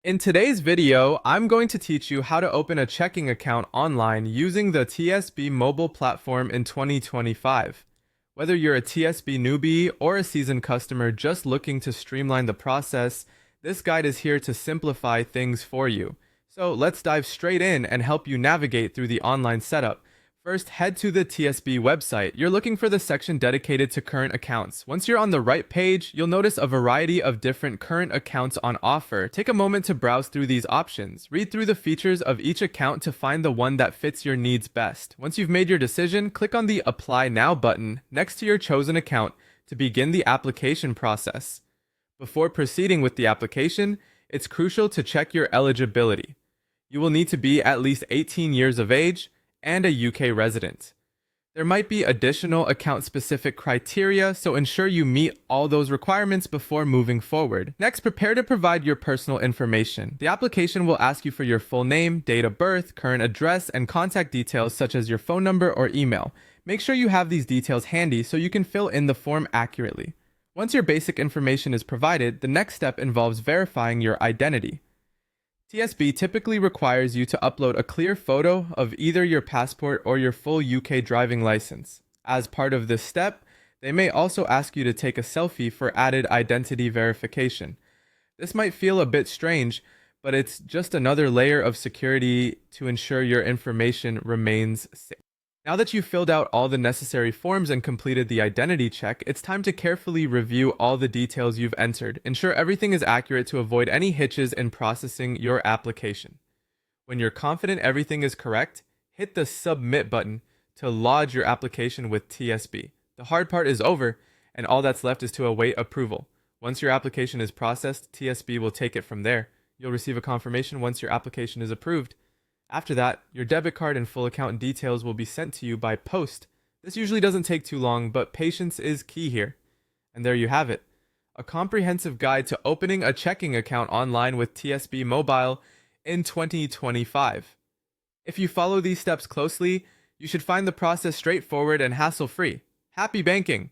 In today's video, I'm going to teach you how to open a checking account online using the TSB mobile platform in 2025. Whether you're a TSB newbie or a seasoned customer just looking to streamline the process, this guide is here to simplify things for you. So let's dive straight in and help you navigate through the online setup. First, head to the TSB website. You're looking for the section dedicated to current accounts. Once you're on the right page, you'll notice a variety of different current accounts on offer. Take a moment to browse through these options. Read through the features of each account to find the one that fits your needs best. Once you've made your decision, click on the Apply Now button next to your chosen account to begin the application process. Before proceeding with the application, it's crucial to check your eligibility. You will need to be at least 18 years of age and a UK resident. There might be additional account-specific criteria, so ensure you meet all those requirements before moving forward. Next, prepare to provide your personal information. The application will ask you for your full name, date of birth, current address, and contact details such as your phone number or email. Make sure you have these details handy so you can fill in the form accurately. Once your basic information is provided, the next step involves verifying your identity. TSB typically requires you to upload a clear photo of either your passport or your full UK driving license. As part of this step, they may also ask you to take a selfie for added identity verification. This might feel a bit strange, but it's just another layer of security to ensure your information remains safe. Now that you've filled out all the necessary forms and completed the identity check, it's time to carefully review all the details you've entered. Ensure everything is accurate to avoid any hitches in processing your application. When you're confident everything is correct, hit the Submit button to lodge your application with TSB. The hard part is over, and all that's left is to await approval. Once your application is processed, TSB will take it from there. You'll receive a confirmation once your application is approved. After that, your debit card and full account details will be sent to you by post. This usually doesn't take too long, but patience is key here. And there you have it, a comprehensive guide to opening a checking account online with TSB Mobile in 2025. If you follow these steps closely, you should find the process straightforward and hassle-free. Happy banking!